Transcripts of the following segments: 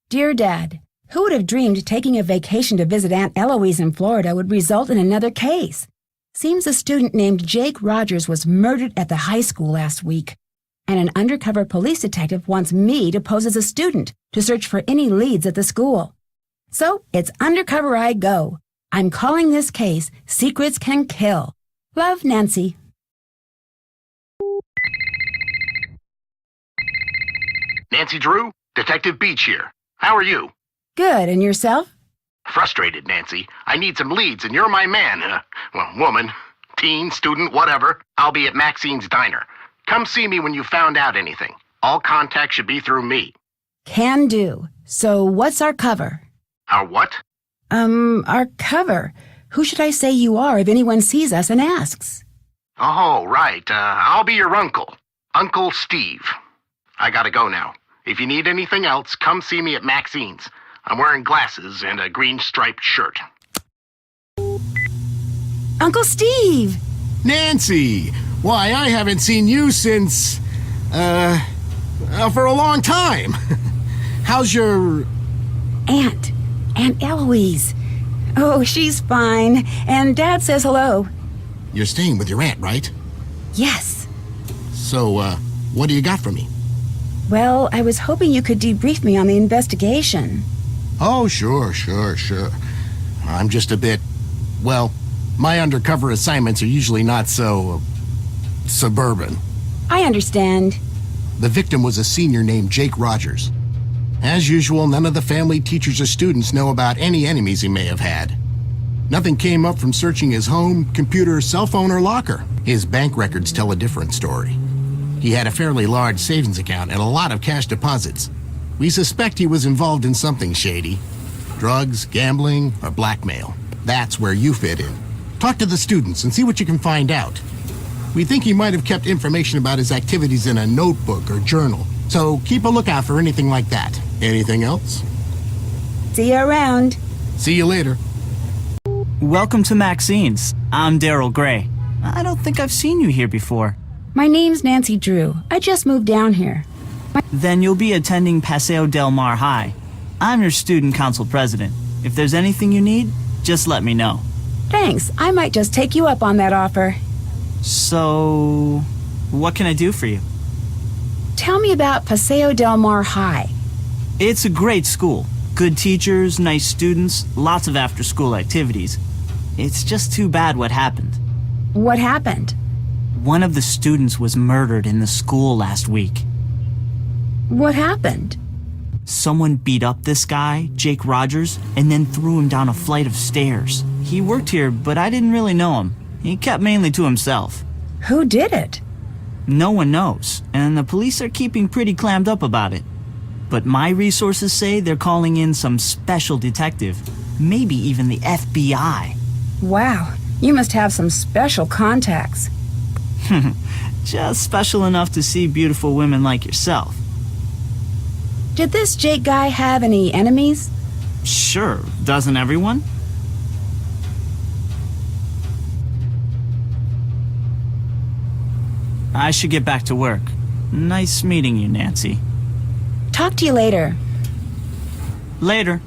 Dear Dad, who would have dreamed taking a vacation to visit Aunt Eloise in Florida would result in another case? Seems a student named Jake Rogers was murdered at the high school last week, and an undercover police detective wants me to pose as a student to search for any leads at the school. So it's undercover I go. I'm calling this case Secrets Can Kill. Love, Nancy. Nancy Drew, Detective Beach here. How are you? Good, and yourself? Frustrated, Nancy. I need some leads, and you're my man. Woman, teen, student, whatever. I'll be at Maxine's Diner. Come see me when you've found out anything. All contact should be through me. Can do. So what's our cover? Our what? Our cover. Who should I say you are if anyone sees us and asks? Oh, right. I'll be your uncle. Uncle Steve. I gotta go now. If you need anything else, come see me at Maxine's. I'm wearing glasses and a green striped shirt. Uncle Steve! Nancy! Why, I haven't seen you since, for a long time. How's your... Aunt Eloise. Oh, she's fine. And Dad says hello. You're staying with your aunt, right? Yes. So, what do you got for me? Well, I was hoping you could debrief me on the investigation. Oh, sure. I'm just a bit... Well, my undercover assignments are usually not so... suburban. I understand. The victim was a senior named Jake Rogers. As usual, none of the family, teachers, or students know about any enemies he may have had. Nothing came up from searching his home, computer, cell phone, or locker. His bank records tell a different story. He had a fairly large savings account and a lot of cash deposits. We suspect he was involved in something shady. Drugs, gambling, or blackmail. That's where you fit in. Talk to the students and see what you can find out. We think he might have kept information about his activities in a notebook or journal, so keep a lookout for anything like that. Anything else? See you around. See you later. Welcome to Maxine's. I'm Daryl Gray. I don't think I've seen you here before. My name's Nancy Drew. I just moved down here. Then you'll be attending Paseo Del Mar High. I'm your student council president. If there's anything you need, just let me know. Thanks. I might just take you up on that offer. So, what can I do for you? Tell me about Paseo Del Mar High. It's a great school. Good teachers, nice students, lots of after-school activities. It's just too bad what happened. What happened? One of the students was murdered in the school last week. What happened? Someone beat up this guy, Jake Rogers, and then threw him down a flight of stairs. He worked here, but I didn't really know him. He kept mainly to himself. Who did it? No one knows, and the police are keeping pretty clammed up about it. But my resources say they're calling in some special detective, maybe even the FBI. Wow, you must have some special contacts. Just special enough to see beautiful women like yourself. Did this Jake guy have any enemies? Sure, doesn't everyone? I should get back to work. Nice meeting you, Nancy. Talk to you later. Later.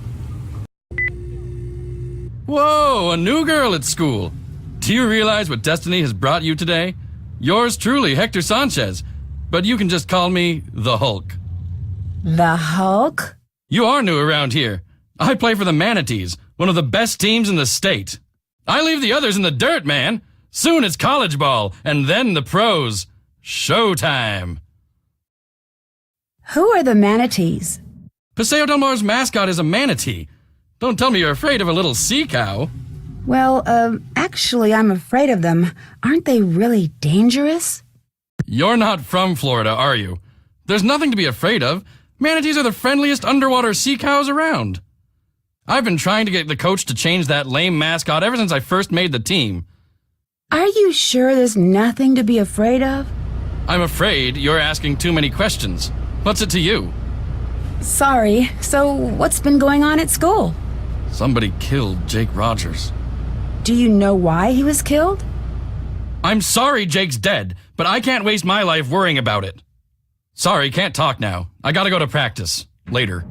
Whoa, a new girl at school. Do you realize what destiny has brought you today? Yours truly, Hector Sanchez. But you can just call me the Hulk. The Hulk? You are new around here. I play for the Manatees, one of the best teams in the state. I leave the others in the dirt, man. Soon it's college ball, and then the pros. Showtime. Who are the Manatees? Paseo Del Mar's mascot is a manatee. Don't tell me you're afraid of a little sea cow. Well, actually, I'm afraid of them. Aren't they really dangerous? You're not from Florida, are you? There's nothing to be afraid of. Manatees are the friendliest underwater sea cows around. I've been trying to get the coach to change that lame mascot ever since I first made the team. Are you sure there's nothing to be afraid of? I'm afraid you're asking too many questions. What's it to you? Sorry. So, what's been going on at school? Somebody killed Jake Rogers. Do you know why he was killed? I'm sorry Jake's dead, but I can't waste my life worrying about it. Sorry, can't talk now. I gotta go to practice. Later.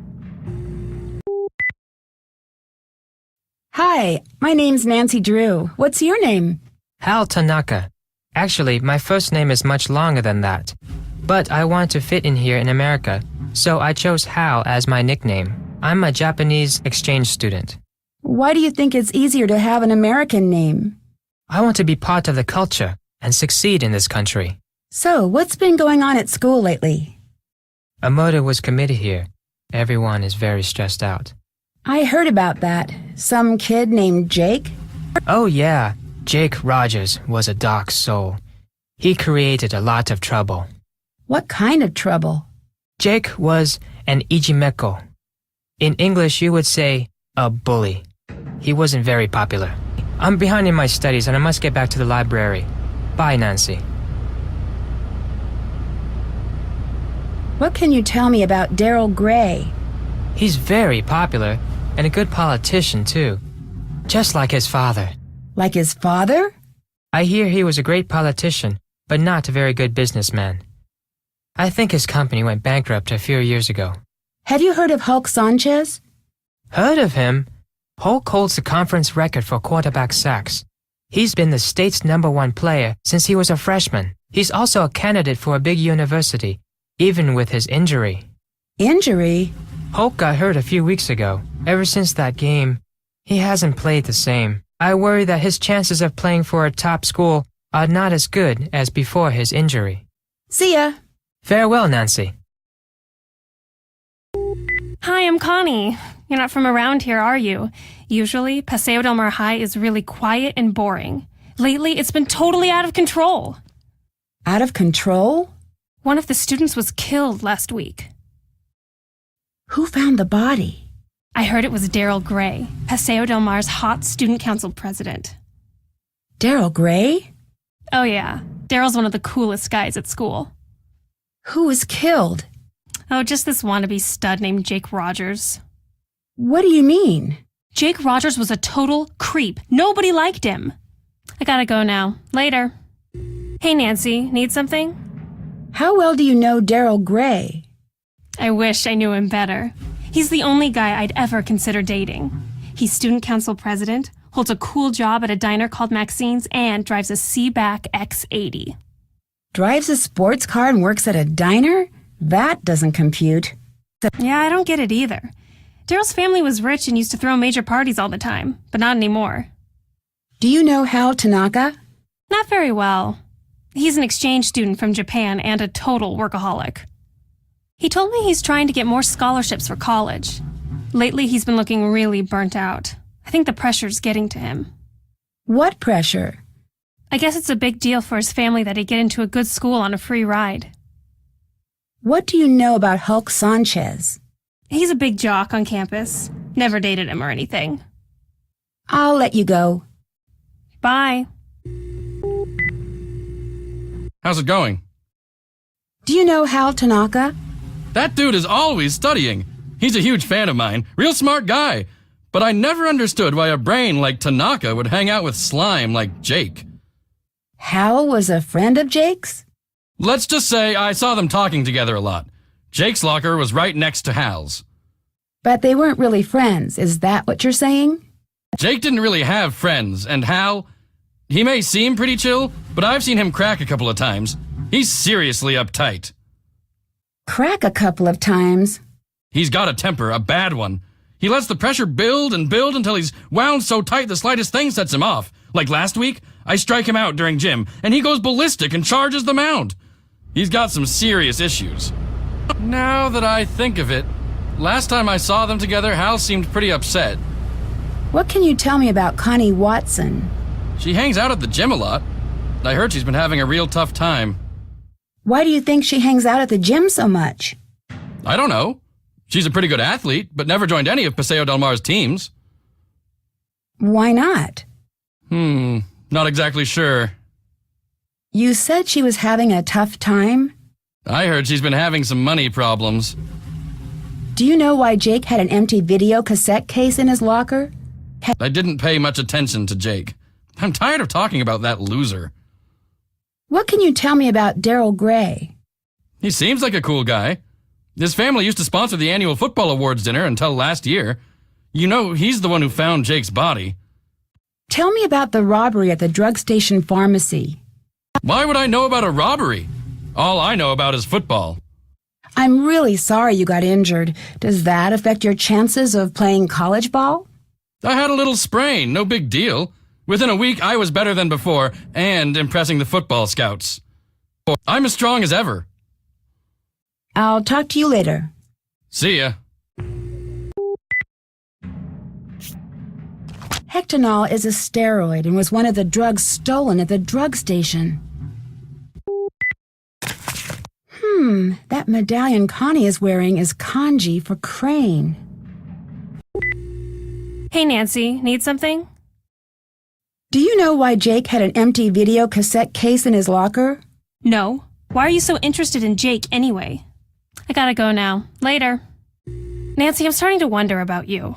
Hi, my name's Nancy Drew. What's your name? Hal Tanaka. Actually, my first name is much longer than that. But I want to fit in here in America, so I chose Hal as my nickname. I'm a Japanese exchange student. Why do you think it's easier to have an American name? I want to be part of the culture and succeed in this country. So, what's been going on at school lately? A murder was committed here. Everyone is very stressed out. I heard about that. Some kid named Jake? Oh yeah, Jake Rogers was a dark soul. He created a lot of trouble. What kind of trouble? Jake was an ijimeko. In English, you would say a bully. He wasn't very popular. I'm behind in my studies and I must get back to the library. Bye, Nancy. What can you tell me about Daryl Gray? He's very popular and a good politician, too. Just like his father. Like his father? I hear he was a great politician, but not a very good businessman. I think his company went bankrupt a few years ago. Have you heard of Hulk Sanchez? Heard of him? Hulk holds the conference record for quarterback sacks. He's been the state's #1 player since he was a freshman. He's also a candidate for a big university, even with his injury. Injury? Hulk got hurt a few weeks ago. Ever since that game, he hasn't played the same. I worry that his chances of playing for a top school are not as good as before his injury. See ya. Farewell, Nancy. Hi, I'm Connie. You're not from around here, are you? Usually, Paseo del Mar High is really quiet and boring. Lately, it's been totally out of control. Out of control? One of the students was killed last week. Who found the body? I heard it was Daryl Gray, Paseo del Mar's hot student council president. Daryl Gray? Oh yeah, Daryl's one of the coolest guys at school. Who was killed? Oh, just this wannabe stud named Jake Rogers. What do you mean? Jake Rogers was a total creep. Nobody liked him. I gotta go now. Later. Hey, Nancy, need something? How well do you know Daryl Gray? I wish I knew him better. He's the only guy I'd ever consider dating. He's student council president, holds a cool job at a diner called Maxine's, and drives a Seaback X80. Drives a sports car and works at a diner? That doesn't compute. Yeah, I don't get it either. Daryl's family was rich and used to throw major parties all the time, but not anymore. Do you know Hal Tanaka? Not very well. He's an exchange student from Japan and a total workaholic. He told me he's trying to get more scholarships for college. Lately, he's been looking really burnt out. I think the pressure's getting to him. What pressure? I guess it's a big deal for his family that he get into a good school on a free ride. What do you know about Hulk Sanchez? He's a big jock on campus. Never dated him or anything. I'll let you go. Bye. How's it going? Do you know Hal Tanaka? That dude is always studying. He's a huge fan of mine. Real smart guy. But I never understood why a brain like Tanaka would hang out with slime like Jake. Hal was a friend of Jake's? Let's just say I saw them talking together a lot. Jake's locker was right next to Hal's. But they weren't really friends, is that what you're saying? Jake didn't really have friends, and Hal, he may seem pretty chill, but I've seen him crack a couple of times. He's seriously uptight. Crack a couple of times? He's got a temper, a bad one. He lets the pressure build and build until he's wound so tight the slightest thing sets him off. Like last week, I strike him out during gym, and he goes ballistic and charges the mound. He's got some serious issues. Now that I think of it, last time I saw them together, Hal seemed pretty upset. What can you tell me about Connie Watson? She hangs out at the gym a lot. I heard she's been having a real tough time. Why do you think she hangs out at the gym so much? I don't know. She's a pretty good athlete, but never joined any of Paseo del Mar's teams. Why not? Not exactly sure. You said she was having a tough time? I heard she's been having some money problems. Do you know why Jake had an empty video cassette case in his locker? I didn't pay much attention to Jake. I'm tired of talking about that loser. What can you tell me about Daryl Gray? He seems like a cool guy. His family used to sponsor the annual football awards dinner until last year. You know, he's the one who found Jake's body. Tell me about the robbery at the drug station pharmacy. Why would I know about a robbery? All I know about is football. I'm really sorry you got injured. Does that affect your chances of playing college ball? I had a little sprain, no big deal. Within a week, I was better than before and impressing the football scouts. I'm as strong as ever. I'll talk to you later. See ya. Hectanol is a steroid and was one of the drugs stolen at the drug station. That medallion Connie is wearing is kanji for crane. Hey, Nancy, need something? Do you know why Jake had an empty video cassette case in his locker? No. Why are you so interested in Jake anyway? I gotta go now. Later. Nancy, I'm starting to wonder about you.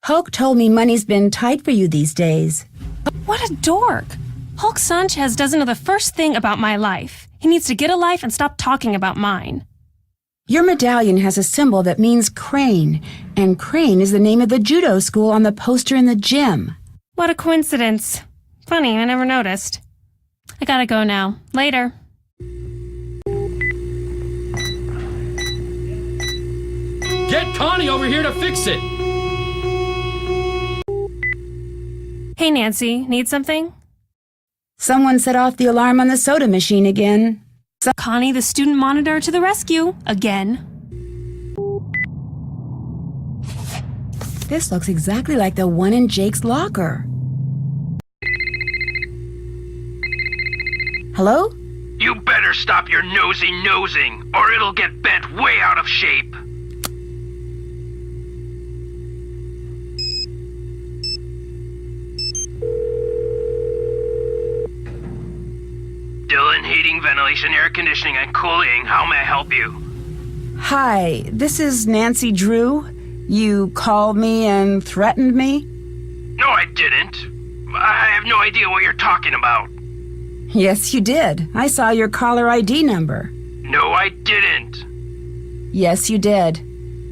Hulk told me money's been tight for you these days. What a dork! Hulk Sanchez doesn't know the first thing about my life. He needs to get a life and stop talking about mine. Your medallion has a symbol that means crane, and crane is the name of the judo school on the poster in the gym. What a coincidence. Funny, I never noticed. I gotta go now. Later. Get Connie over here to fix it! Hey, Nancy, need something? Someone set off the alarm on the soda machine again. Connie, the student monitor, to the rescue. Again. This looks exactly like the one in Jake's locker. Hello? You better stop your nosy nosing, or it'll get bent way out of shape. Dylan, heating, ventilation, air conditioning, and cooling. How may I help you? Hi, this is Nancy Drew. You called me and threatened me? No, I didn't. I have no idea what you're talking about. Yes, you did. I saw your caller ID number. No, I didn't. Yes, you did.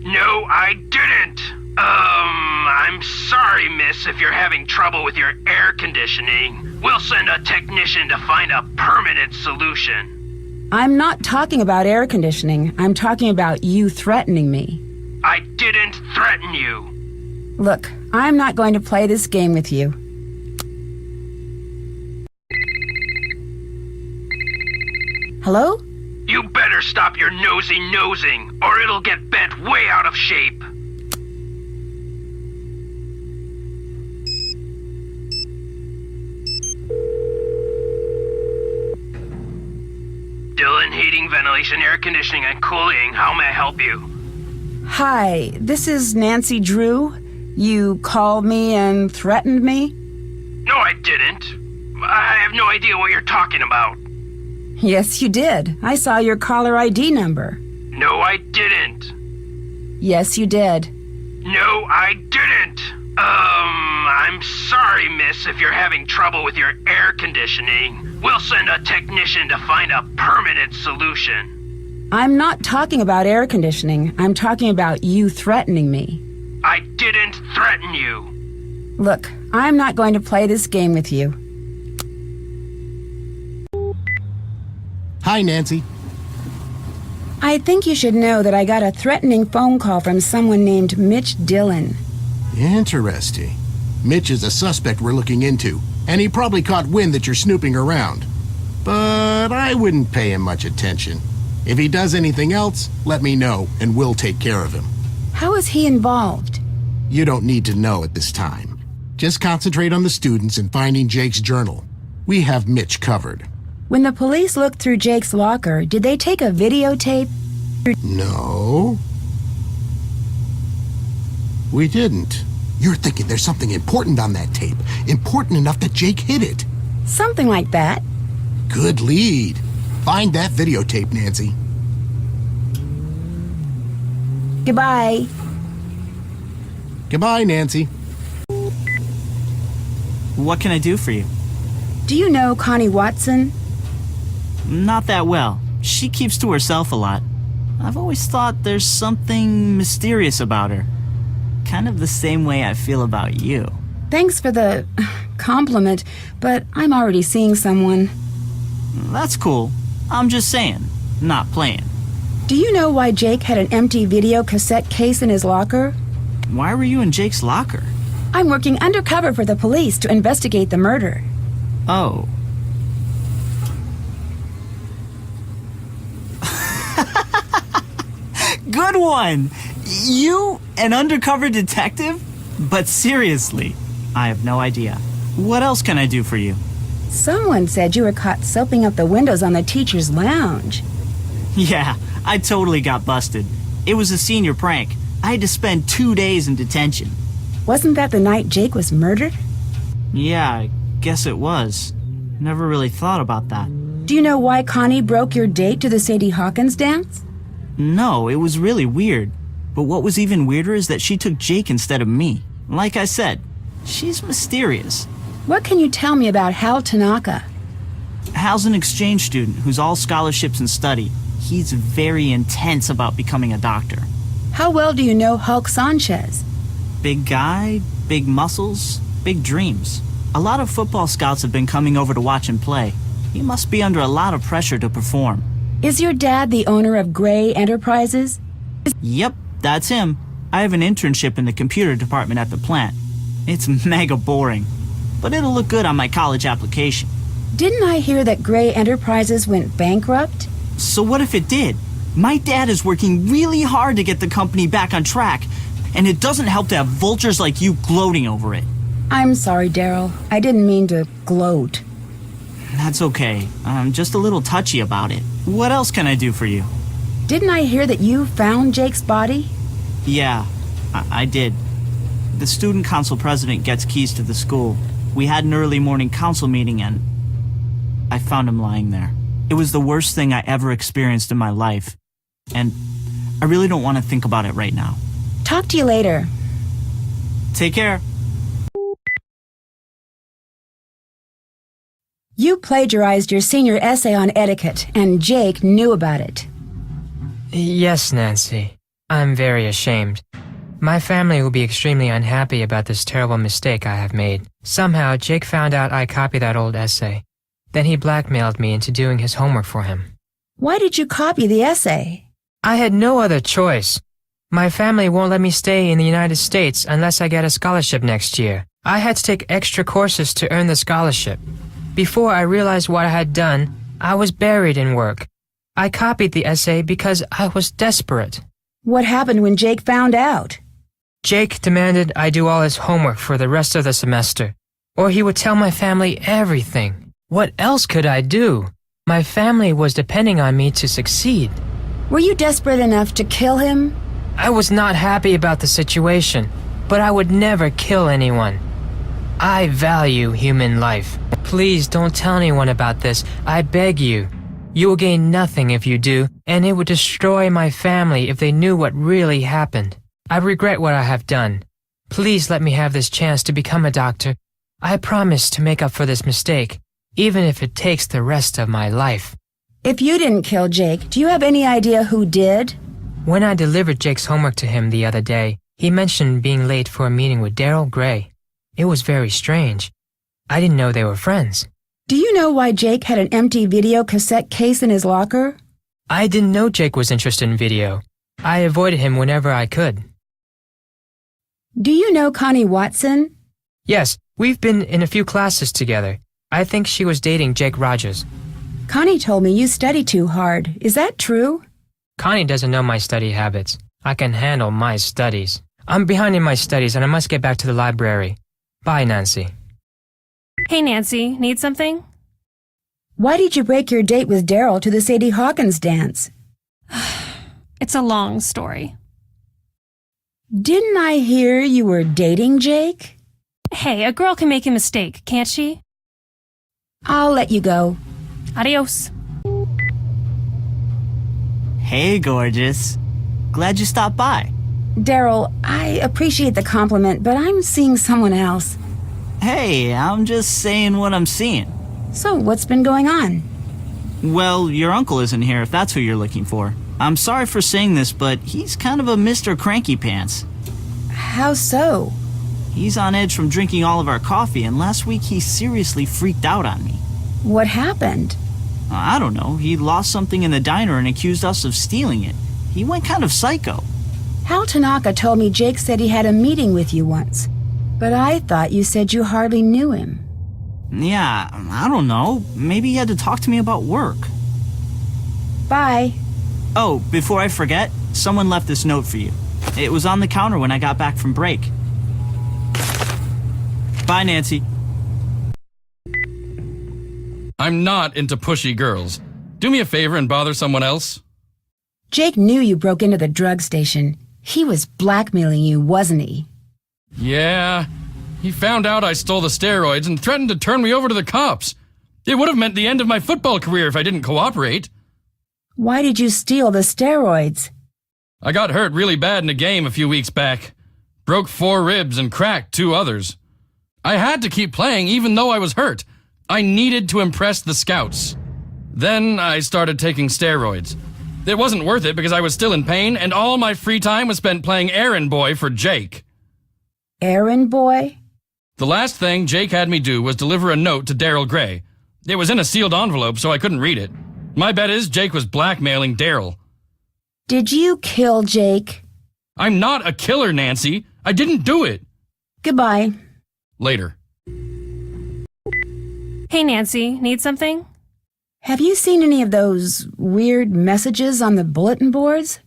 No, I didn't. I'm sorry, miss, if you're having trouble with your air conditioning. We'll send a technician to find a permanent solution. I'm not talking about air conditioning. I'm talking about you threatening me. I didn't threaten you. Look, I'm not going to play this game with you. Hello? You better stop your nosy nosing, or it'll get bent way out of shape. Dylan, heating, ventilation, air conditioning, and cooling. How may I help you? Hi, this is Nancy Drew. You called me and threatened me? No, I didn't. I have no idea what you're talking about. Yes, you did. I saw your caller ID number. No, I didn't. Yes, you did. No, I didn't. I'm sorry, miss, if you're having trouble with your air conditioning. We'll send a technician to find a permanent solution. I'm not talking about air conditioning. I'm talking about you threatening me. I didn't threaten you. Look, I'm not going to play this game with you. Hi, Nancy. I think you should know that I got a threatening phone call from someone named Mitch Dillon. Interesting. Mitch is a suspect we're looking into, and he probably caught wind that you're snooping around. But I wouldn't pay him much attention. If he does anything else, let me know, and we'll take care of him. How is he involved? You don't need to know at this time. Just concentrate on the students and finding Jake's journal. We have Mitch covered. When the police looked through Jake's locker, did they take a videotape? No. We didn't. You're thinking there's something important on that tape. Important enough that Jake hid it. Something like that. Good lead. Find that videotape, Nancy. Goodbye. Goodbye, Nancy. What can I do for you? Do you know Connie Watson? Not that well. She keeps to herself a lot. I've always thought there's something mysterious about her. kind of the same way I feel about you. Thanks for the compliment, but I'm already seeing someone. That's cool. I'm just saying, not playing. Do you know why Jake had an empty video cassette case in his locker? Why were you in Jake's locker? I'm working undercover for the police to investigate the murder. Oh. Good one! You, an undercover detective? But seriously, I have no idea. What else can I do for you? Someone said you were caught soaping up the windows on the teacher's lounge. Yeah, I totally got busted. It was a senior prank. I had to spend 2 days in detention. Wasn't that the night Jake was murdered? Yeah, I guess it was. Never really thought about that. Do you know why Connie broke your date to the Sadie Hawkins dance? No, it was really weird. But what was even weirder is that she took Jake instead of me. Like I said, she's mysterious. What can you tell me about Hal Tanaka? Hal's an exchange student who's all scholarships and study. He's very intense about becoming a doctor. How well do you know Hulk Sanchez? Big guy, big muscles, big dreams. A lot of football scouts have been coming over to watch him play. He must be under a lot of pressure to perform. Is your dad the owner of Gray Enterprises? Yep, that's him. I have an internship in the computer department at the plant. It's mega boring, but it'll look good on my college application. Didn't I hear that Gray Enterprises went bankrupt? So what if it did? My dad is working really hard to get the company back on track, and it doesn't help to have vultures like you gloating over it. I'm sorry, Daryl. I didn't mean to gloat. That's okay. I'm just a little touchy about it. What else can I do for you? Didn't I hear that you found Jake's body? Yeah, I did. The student council president gets keys to the school. We had an early morning council meeting and I found him lying there. It was the worst thing I ever experienced in my life. And I really don't want to think about it right now. Talk to you later. Take care. You plagiarized your senior essay on etiquette, and Jake knew about it. Yes, Nancy. I'm very ashamed. My family will be extremely unhappy about this terrible mistake I have made. Somehow, Jake found out I copied that old essay. Then he blackmailed me into doing his homework for him. Why did you copy the essay? I had no other choice. My family won't let me stay in the United States unless I get a scholarship next year. I had to take extra courses to earn the scholarship. Before I realized what I had done, I was buried in work. I copied the essay because I was desperate. What happened when Jake found out? Jake demanded I do all his homework for the rest of the semester, or he would tell my family everything. What else could I do? My family was depending on me to succeed. Were you desperate enough to kill him? I was not happy about the situation, but I would never kill anyone. I value human life. Please don't tell anyone about this, I beg you. You will gain nothing if you do, and it would destroy my family if they knew what really happened. I regret what I have done. Please let me have this chance to become a doctor. I promise to make up for this mistake, even if it takes the rest of my life. If you didn't kill Jake, do you have any idea who did? When I delivered Jake's homework to him the other day, he mentioned being late for a meeting with Daryl Gray. It was very strange. I didn't know they were friends. Do you know why Jake had an empty video cassette case in his locker? I didn't know Jake was interested in video. I avoided him whenever I could. Do you know Connie Watson? Yes, we've been in a few classes together. I think she was dating Jake Rogers. Connie told me you study too hard. Is that true? Connie doesn't know my study habits. I can handle my studies. I'm behind in my studies and I must get back to the library. Bye, Nancy. Hey, Nancy, need something? Why did you break your date with Daryl to the Sadie Hawkins dance? It's a long story. Didn't I hear you were dating Jake? Hey, a girl can make a mistake, can't she? I'll let you go. Adios. Hey, gorgeous. Glad you stopped by. Daryl, I appreciate the compliment, but I'm seeing someone else. Hey, I'm just saying what I'm seeing. So, what's been going on? Well, your uncle isn't here if that's who you're looking for. I'm sorry for saying this, but he's kind of a Mr. Cranky Pants. How so? He's on edge from drinking all of our coffee, and last week he seriously freaked out on me. What happened? I don't know. He lost something in the diner and accused us of stealing it. He went kind of psycho. Hal Tanaka told me Jake said he had a meeting with you once. But I thought you said you hardly knew him. Yeah, I don't know. Maybe he had to talk to me about work. Bye. Oh, before I forget, someone left this note for you. It was on the counter when I got back from break. Bye, Nancy. I'm not into pushy girls. Do me a favor and bother someone else. Jake knew you broke into the drug station. He was blackmailing you, wasn't he? Yeah. He found out I stole the steroids and threatened to turn me over to the cops. It would have meant the end of my football career if I didn't cooperate. Why did you steal the steroids? I got hurt really bad in a game a few weeks back. Broke 4 ribs and cracked 2 others. I had to keep playing even though I was hurt. I needed to impress the scouts. Then I started taking steroids. It wasn't worth it because I was still in pain and all my free time was spent playing errand boy for Jake. Errand boy? The last thing Jake had me do was deliver a note to Daryl Gray. It was in a sealed envelope so I couldn't read it. My bet is Jake was blackmailing Daryl. Did you kill Jake? I'm not a killer, Nancy. I didn't do it. Goodbye. Later. Hey, Nancy, need something? Have you seen any of those weird messages on the bulletin boards?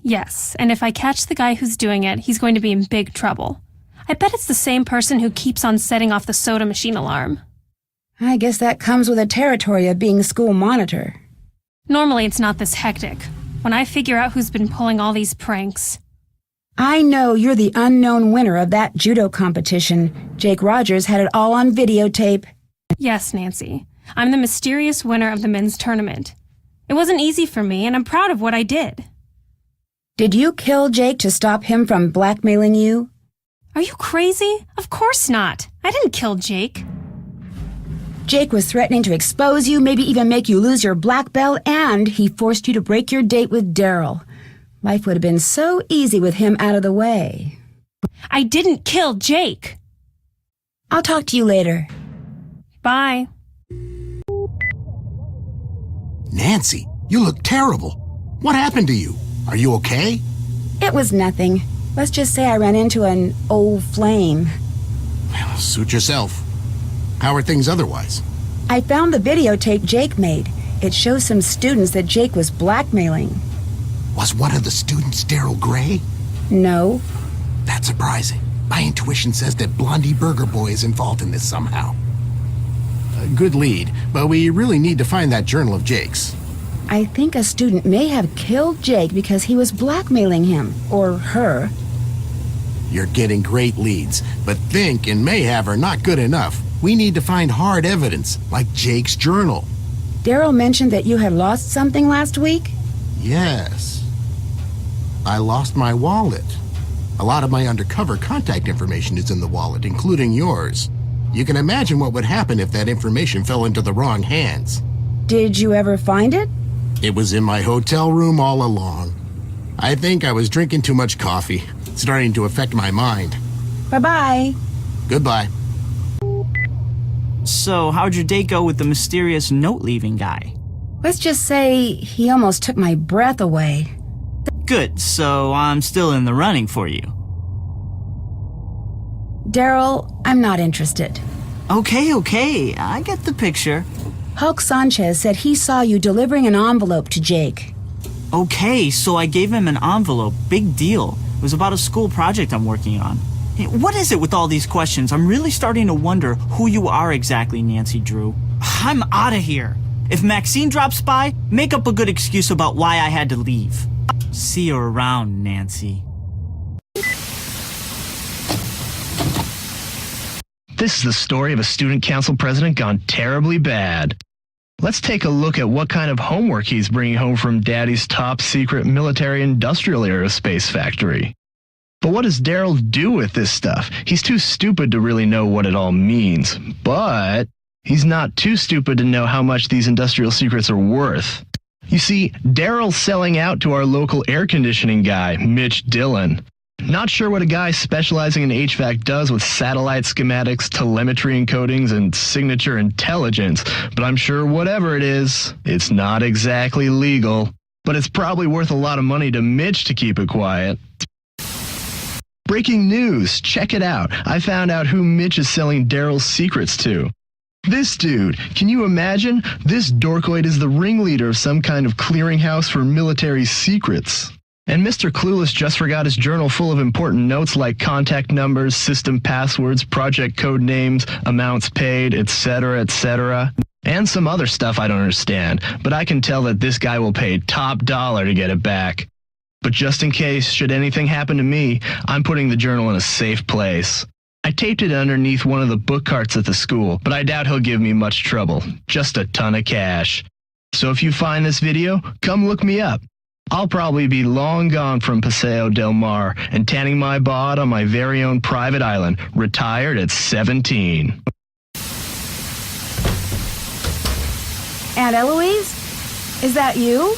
Yes, and if I catch the guy who's doing it, he's going to be in big trouble. I bet it's the same person who keeps on setting off the soda machine alarm. I guess that comes with the territory of being school monitor. Normally it's not this hectic. When I figure out who's been pulling all these pranks. I know you're the unknown winner of that judo competition. Jake Rogers had it all on videotape. Yes, Nancy. I'm the mysterious winner of the men's tournament. It wasn't easy for me, and I'm proud of what I did. Did you kill Jake to stop him from blackmailing you? Are you crazy? Of course not. I didn't kill Jake. Jake was threatening to expose you, maybe even make you lose your black belt, and he forced you to break your date with Daryl. Life would have been so easy with him out of the way. I didn't kill Jake. I'll talk to you later. Bye. Nancy, you look terrible. What happened to you? Are you okay? It was nothing. Let's just say I ran into an old flame. Well, suit yourself. How are things otherwise? I found the videotape Jake made. It shows some students that Jake was blackmailing. Was one of the students Daryl Gray? No. That's surprising. My intuition says that Blondie Burger Boy is involved in this somehow. A good lead, but we really need to find that journal of Jake's. I think a student may have killed Jake because he was blackmailing him, or her. You're getting great leads, but think and may have are not good enough. We need to find hard evidence, like Jake's journal. Daryl mentioned that you had lost something last week? Yes. I lost my wallet. A lot of my undercover contact information is in the wallet, including yours. You can imagine what would happen if that information fell into the wrong hands. Did you ever find it? It was in my hotel room all along. I think I was drinking too much coffee. It's starting to affect my mind. Bye-bye. Goodbye. So, how'd your date go with the mysterious note-leaving guy? Let's just say he almost took my breath away. Good, so I'm still in the running for you. Daryl, I'm not interested. Okay, I get the picture. Hulk Sanchez said he saw you delivering an envelope to Jake. Okay, so I gave him an envelope. Big deal. It was about a school project I'm working on. Hey, what is it with all these questions? I'm really starting to wonder who you are exactly, Nancy Drew. I'm out of here. If Maxine drops by, make up a good excuse about why I had to leave. See you around, Nancy. This is the story of a student council president gone terribly bad. Let's take a look at what kind of homework he's bringing home from Daddy's top secret military industrial aerospace factory. But what does Daryl do with this stuff? He's too stupid to really know what it all means. But he's not too stupid to know how much these industrial secrets are worth. You see, Daryl's selling out to our local air conditioning guy, Mitch Dillon. Not sure what a guy specializing in HVAC does with satellite schematics, telemetry encodings, and signature intelligence, but I'm sure whatever it is, it's not exactly legal. But it's probably worth a lot of money to Mitch to keep it quiet. Breaking news, check it out. I found out who Mitch is selling Daryl's secrets to. This dude, can you imagine? This dorkoid is the ringleader of some kind of clearinghouse for military secrets. And Mr. Clueless just forgot his journal full of important notes like contact numbers, system passwords, project code names, amounts paid, etc., etc. And some other stuff I don't understand, but I can tell that this guy will pay top dollar to get it back. But just in case, should anything happen to me, I'm putting the journal in a safe place. I taped it underneath one of the book carts at the school, but I doubt he'll give me much trouble. Just a ton of cash. So if you find this video, come look me up. I'll probably be long gone from Paseo del Mar and tanning my bod on my very own private island, retired at 17. Aunt Eloise? Is that you?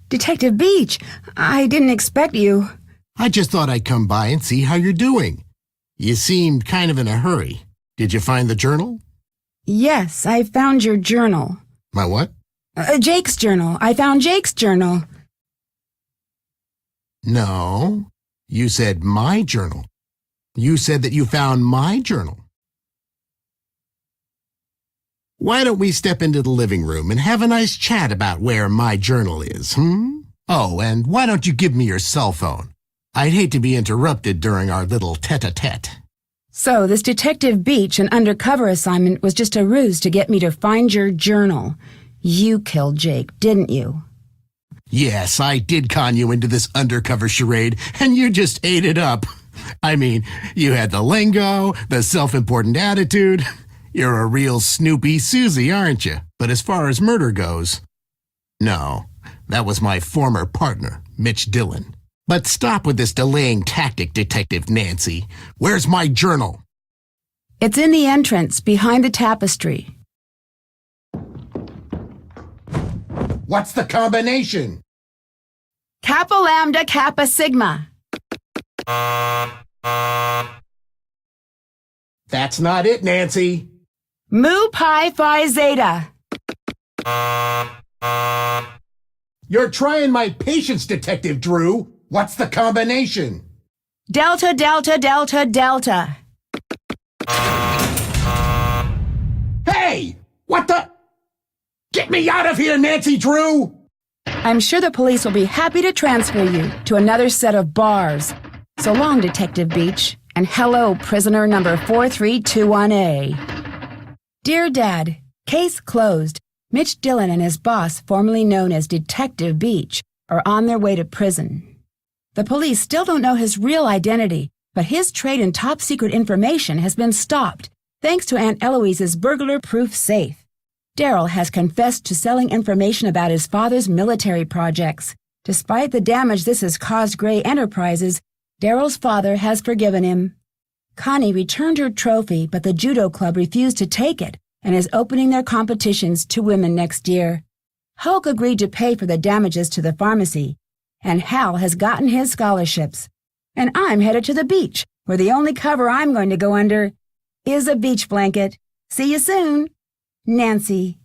Detective Beach, I didn't expect you. I just thought I'd come by and see how you're doing. You seemed kind of in a hurry. Did you find the journal? Yes, I found your journal. My what? Jake's journal. I found Jake's journal. No, you said my journal. You said that you found my journal. Why don't we step into the living room and have a nice chat about where my journal is, Oh, and why don't you give me your cell phone? I'd hate to be interrupted during our little tete-a-tete. So this Detective Beach, an undercover assignment, was just a ruse to get me to find your journal. You killed Jake, didn't you? Yes, I did con you into this undercover charade, and you just ate it up. I mean, you had the lingo, the self-important attitude. You're a real Snoopy Susie, aren't you? But as far as murder goes, no, that was my former partner, Mitch Dillon. But stop with this delaying tactic, Detective Nancy. Where's my journal? It's in the entrance, behind the tapestry. What's the combination? Kappa Lambda Kappa Sigma. That's not it, Nancy. Mu Pi Phi Zeta. You're trying my patience, Detective Drew. What's the combination? Delta Delta Delta Delta. Hey! What the? Get me out of here, Nancy Drew! I'm sure the police will be happy to transfer you to another set of bars. So long, Detective Beach, and hello, prisoner number 4321A. Dear Dad, case closed. Mitch Dillon and his boss, formerly known as Detective Beach, are on their way to prison. The police still don't know his real identity, but his trade in top-secret information has been stopped, thanks to Aunt Eloise's burglar-proof safe. Daryl has confessed to selling information about his father's military projects. Despite the damage this has caused Gray Enterprises, Daryl's father has forgiven him. Connie returned her trophy, but the judo club refused to take it and is opening their competitions to women next year. Hulk agreed to pay for the damages to the pharmacy, and Hal has gotten his scholarships. And I'm headed to the beach, where the only cover I'm going to go under is a beach blanket. See you soon. Nancy.